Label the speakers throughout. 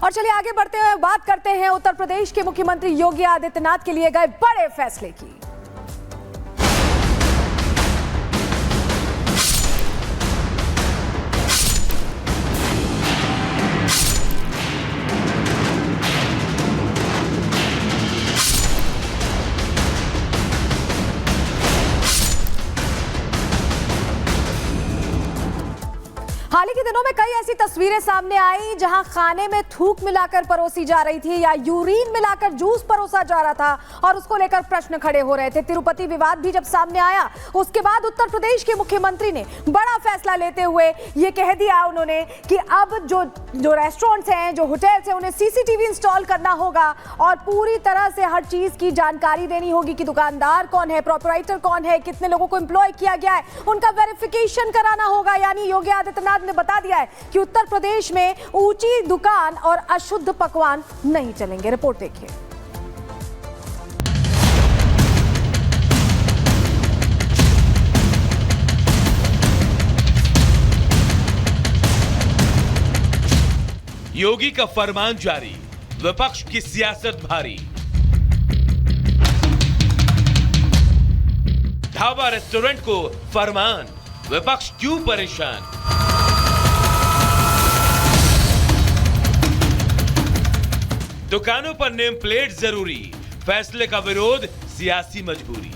Speaker 1: और चलिए आगे बढ़ते हुए बात करते हैं उत्तर प्रदेश के मुख्यमंत्री योगी आदित्यनाथ के लिए गए बड़े फैसले की। हाल ही के दिनों में कई ऐसी तस्वीरें सामने आई जहां खाने में थूक मिलाकर परोसी जा रही थी या यूरिन मिलाकर जूस परोसा जा रहा था और उसको लेकर प्रश्न खड़े हो रहे थे। तिरुपति विवाद भी जब सामने आया उसके बाद उत्तर प्रदेश के मुख्यमंत्री ने बड़ा फैसला लेते हुए ये कह दिया उन्होंने कि अब जो रेस्टोरेंट्स हैं, जो होटल्स हैं, उन्हें सीसीटीवी इंस्टॉल करना होगा और पूरी तरह से हर चीज की जानकारी देनी होगी कि दुकानदार कौन है, प्रोपराइटर कौन है, कितने लोगों को एम्प्लॉय किया गया है, उनका वेरिफिकेशन कराना होगा। यानी योगी आदित्यनाथ ने बता दिया है कि उत्तर प्रदेश में ऊंची दुकान और अशुद्ध पकवान नहीं चलेंगे। रिपोर्ट देखिए।
Speaker 2: योगी का फरमान जारी, विपक्ष की सियासत भारी। ढाबा रेस्टोरेंट को फरमान, विपक्ष क्यों परेशान। दुकानों पर नेम प्लेट जरूरी, फैसले का विरोध सियासी मजबूरी।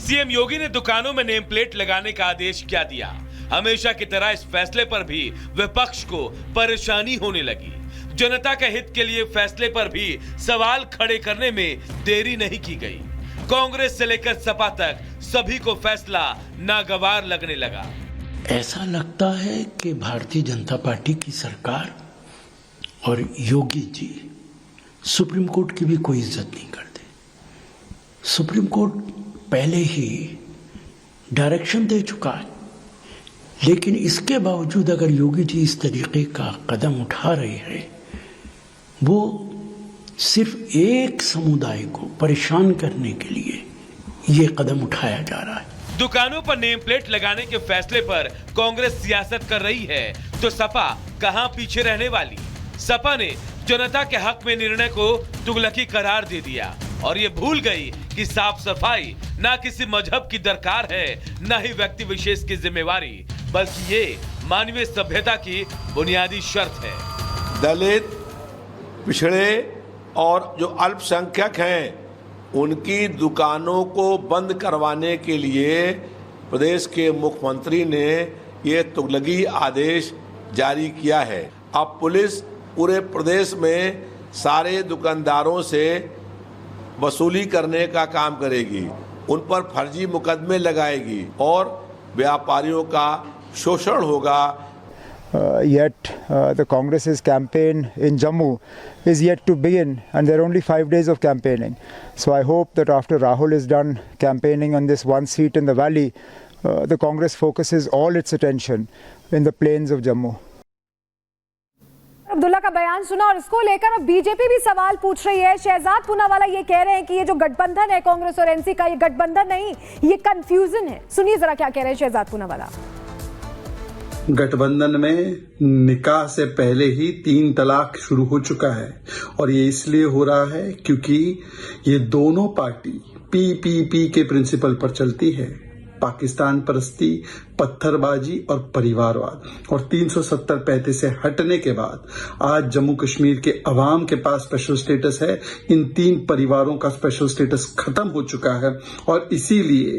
Speaker 2: सीएम योगी ने दुकानों में नेम प्लेट लगाने का आदेश क्या दिया। हमेशा की तरह इस फैसले पर भी विपक्ष को परेशानी होने लगी। जनता के हित के लिए फैसले पर भी सवाल खड़े करने में देरी नहीं की गई। कांग्रेस से लेकर सपा तक सभी को फैसला नागवार लगने लगा।
Speaker 3: ऐसा लगता है कि भारतीय जनता पार्टी की सरकार और योगी जी सुप्रीम कोर्ट की भी कोई इज्जत नहीं करते। सुप्रीम कोर्ट पहले ही डायरेक्शन दे चुका है, लेकिन इसके बावजूद अगर योगी जी इस तरीके का कदम उठा रहे हैं, वो सिर्फ एक समुदाय को परेशान करने के लिए ये कदम उठाया जा रहा है।
Speaker 2: दुकानों पर नेम प्लेट लगाने के फैसले पर कांग्रेस सियासत कर रही है तो सपा कहां पीछे रहने वाली। सपा ने जनता के हक में निर्णय को तुगलकी करार दे दिया और ये भूल गई कि साफ सफाई ना किसी मजहब की दरकार है, ना ही व्यक्ति विशेष की जिम्मेवारी, बल्कि ये मानवीय सभ्यता की बुनियादी शर्त है।
Speaker 4: दलित, पिछड़े और जो अल्पसंख्यक हैं, उनकी दुकानों को बंद करवाने के लिए प्रदेश के मुख्यमंत्री ने ये तुगलकी आदेश जारी किया है। अब पुलिस पूरे प्रदेश में सारे दुकानदारों से वसूली करने का काम करेगी, उन पर फर्जी मुकदमे लगाएगी और व्यापारियों का शोषण होगा।
Speaker 5: Yet the Congress's campaign in Jammu is yet to begin, and there are only 5 days of campaigning. So I hope that after Rahul is done campaigning on this one seat in the valley, the Congress focuses all its attention in the plains of Jammu.
Speaker 1: Abdullah का बयान सुना और इसको लेकर अब BJP भी सवाल पूछ रही है। शहजाद पूनावाला ये कह रहे हैं कि ये जो गठबंधन है कांग्रेस और एनसी का, ये गठबंधन नहीं, ये कंफ्यूजन है। सुनिए जरा क्या कह रहे हैं शहजाद पूनावाला।
Speaker 6: गठबंधन में निकाह से पहले ही 3 तलाक शुरू हो चुका है और ये इसलिए हो रहा है क्योंकि ये दोनों पार्टी पीपीपी के प्रिंसिपल पर चलती है। पाकिस्तान परस्ती, पत्थरबाजी और परिवारवाद, और 370-35 से हटने के बाद आज जम्मू कश्मीर के अवाम के पास स्पेशल स्टेटस है। इन 3 परिवारों का स्पेशल स्टेटस खत्म हो चुका है और इसीलिए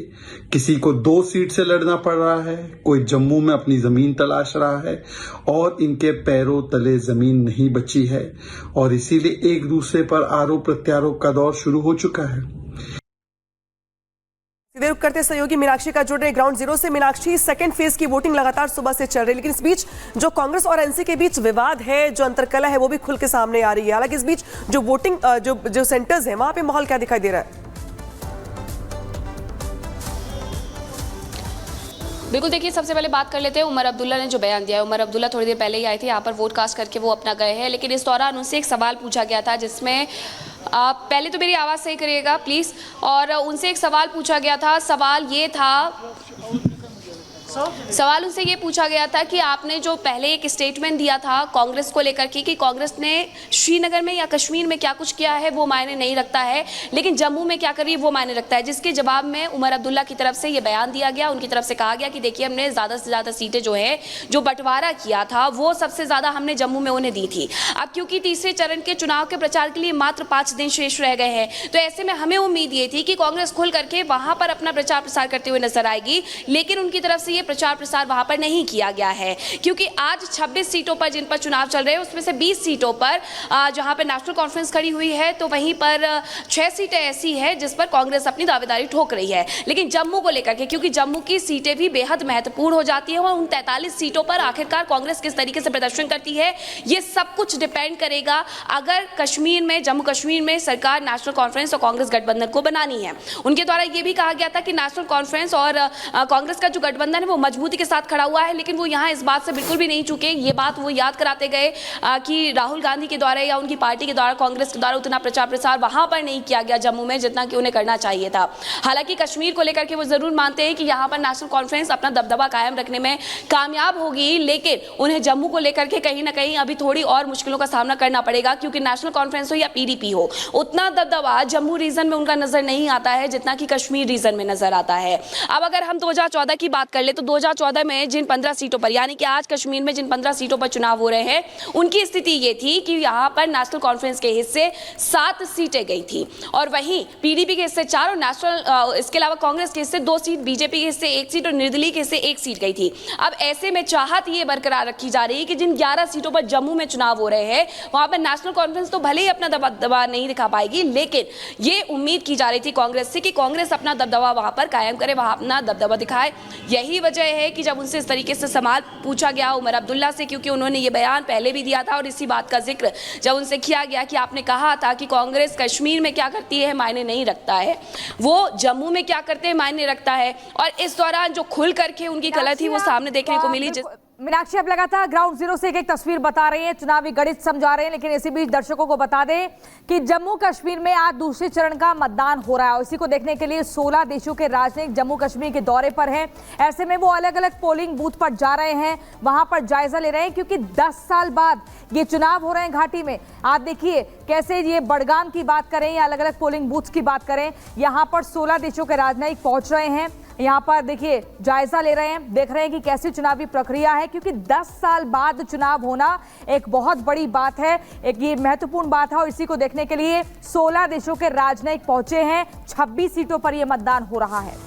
Speaker 6: किसी को 2 सीट से लड़ना पड़ रहा है, कोई जम्मू में अपनी जमीन तलाश रहा है और इनके पैरों तले जमीन नहीं बची है और इसीलिए एक दूसरे पर आरोप प्रत्यारोप का दौर शुरू हो चुका है।
Speaker 7: सीधे रुक करते सहयोगी मीनाक्षी का जुड़ रहे ग्राउंड जीरो से। मीनाक्षी, सेकंड फेज की वोटिंग लगातार सुबह से चल रही है, लेकिन इस बीच जो कांग्रेस और एनसी के बीच विवाद है, जो अंतरकलह है, वो भी खुल के सामने आ रही है। हालांकि इस बीच जो वोटिंग जो सेंटर्स हैं, वहां पे माहौल क्या दिखाई दे रहा है?
Speaker 8: बिल्कुल, देखिए सबसे पहले बात कर लेते हैं उमर अब्दुल्ला ने जो बयान दिया है। उमर अब्दुल्ला थोड़ी देर पहले ही आए थे यहाँ पर, वोट कास्ट करके वो अपना गए हैं, लेकिन इस दौरान उनसे एक सवाल पूछा गया था जिसमें पहले तो मेरी आवाज़ सही करिएगा प्लीज़। और उनसे एक सवाल पूछा गया था, सवाल ये था सवाल उनसे ये पूछा गया था कि आपने जो पहले एक स्टेटमेंट दिया था कांग्रेस को लेकर के कि कांग्रेस ने श्रीनगर में या कश्मीर में क्या कुछ किया है वो मायने नहीं रखता है, लेकिन जम्मू में क्या करी वो मायने रखता है, जिसके जवाब में उमर अब्दुल्ला की तरफ से ये बयान दिया गया। उनकी तरफ से कहा गया कि देखिए हमने ज़्यादा से ज़्यादा सीटें जो है जो बंटवारा किया था वो सबसे ज़्यादा हमने जम्मू में उन्हें दी थी। अब क्योंकि तीसरे चरण के चुनाव के प्रचार के लिए मात्र 5 दिन शेष रह गए हैं, तो ऐसे में हमें उम्मीद ये थी कि कांग्रेस खुल करके वहां पर अपना प्रचार प्रसार करते हुए नजर आएगी, लेकिन उनकी तरफ से ये प्रचार प्रसार वहां पर नहीं किया गया है। क्योंकि आज 26 सीटों पर जिन पर चुनाव चल रहे हैं उसमें से 20 सीटों पर जहां पर नेशनल कॉन्फ्रेंस खड़ी हुई है, तो वहीं पर 6 सीटें ऐसी है जिस पर कांग्रेस अपनी दावेदारी ठोक रही है। लेकिन जम्मू को लेकर के, क्योंकि जम्मू की सीटें भी बेहद महत्वपूर्ण हो जाती है और उन 43 सीटों पर आखिरकार कांग्रेस किस तरीके से प्रदर्शन करती है ये सब कुछ डिपेंड करेगा। अगर कश्मीर में, जम्मू कश्मीर में सरकार नेशनल कॉन्फ्रेंस और कांग्रेस गठबंधन को बनानी है, उनके द्वारा यह भी कहा गया था कि नेशनल कॉन्फ्रेंस और कांग्रेस का जो गठबंधन है वो मजबूती के साथ खड़ा हुआ है, लेकिन वो यहाँ इस बात से बिल्कुल भी नहीं चूके। ये बात वो याद कराते गए कि राहुल गांधी के द्वारा या उनकी पार्टी के द्वारा, कांग्रेस के द्वारा उतना प्रचार प्रसार वहां पर नहीं किया गया जम्मू में जितना कि उन्हें करना चाहिए था। हालांकि कश्मीर को लेकर के वो जरूर मानते हैं कि यहाँ पर नेशनल कॉन्फ्रेंस अपना दबदबा कायम रखने में कामयाब होगी, लेकिन उन्हें जम्मू को लेकर के कहीं ना कहीं अभी थोड़ी और मुश्किलों का सामना करना पड़ेगा, क्योंकि नेशनल कॉन्फ्रेंस हो या पीडीपी हो, उतना दबदबा जम्मू रीजन में उनका नजर नहीं आता है जितना कि कश्मीर रीजन में नजर आता है। अब अगर हम 2014 की बात कर ले तो 2014 में जिन 15 सीटों पर, यानी कि आज कश्मीर में जिन 15 सीटों पर चुनाव हो रहे हैं, उनकी स्थिति ये थी कि यहाँ पर नेशनल कॉन्फ्रेंस के हिस्से 7 सीटें गई थी और वहीं पीडीपी के हिस्से 4 और नेशनल इसके अलावा कांग्रेस के हिस्से 2 सीट, बीजेपी के हिस्से 1 सीट और निर्दलीय के हिस्से 1 सीट गई थी। अब ऐसे में चाहत ये बरकरार रखी जा रही है कि जिन 11 सीटों पर जम्मू में चुनाव हो रहे हैं वहां पर नेशनल कॉन्फ्रेंस तो भले ही अपना दबदबा नहीं दिखा पाएगी, लेकिन ये उम्मीद की जा रही थी कांग्रेस से कि कांग्रेस अपना दबदबा वहां पर कायम करे, वहां अपना दबदबा दिखाए। यही वजह है कि जब उनसे इस तरीके से सवाल पूछा गया उमर अब्दुल्ला से, क्योंकि उन्होंने ये बयान पहले भी दिया था और इसी बात का जिक्र जब उनसे किया गया कि आपने कहा था कि कांग्रेस कश्मीर में क्या करती है मायने नहीं रखता है, वो जम्मू में क्या करते हैं मायने रखता है, और इस दौरान जो खुल करके उनकी गलत थी वो सामने देखने को मिली।
Speaker 1: मीनाक्षी अब लगातार ग्राउंड जीरो से एक तस्वीर बता रही हैं, चुनावी गणित समझा रहे हैं, लेकिन इसी बीच दर्शकों को बता दें कि जम्मू कश्मीर में आज दूसरे चरण का मतदान हो रहा है। इसी को देखने के लिए 16 देशों के राजनयिक जम्मू कश्मीर के दौरे पर हैं। ऐसे में वो अलग अलग पोलिंग बूथ पर जा रहे हैं, वहां पर जायजा ले रहे हैं, क्योंकि 10 साल बाद ये चुनाव हो रहे हैं घाटी में। आप देखिए कैसे ये बडगाम की बात करें या अलग अलग पोलिंग बूथ की बात करें, यहाँ पर 16 देशों के राजनयिक पहुंच रहे हैं। यहाँ पर देखिए जायजा ले रहे हैं, देख रहे हैं कि कैसी चुनावी प्रक्रिया है, क्योंकि 10 साल बाद चुनाव होना एक बहुत बड़ी बात है, एक ये महत्वपूर्ण बात है। और इसी को देखने के लिए 16 देशों के राजनयिक पहुंचे हैं, 26 सीटों पर यह मतदान हो रहा है।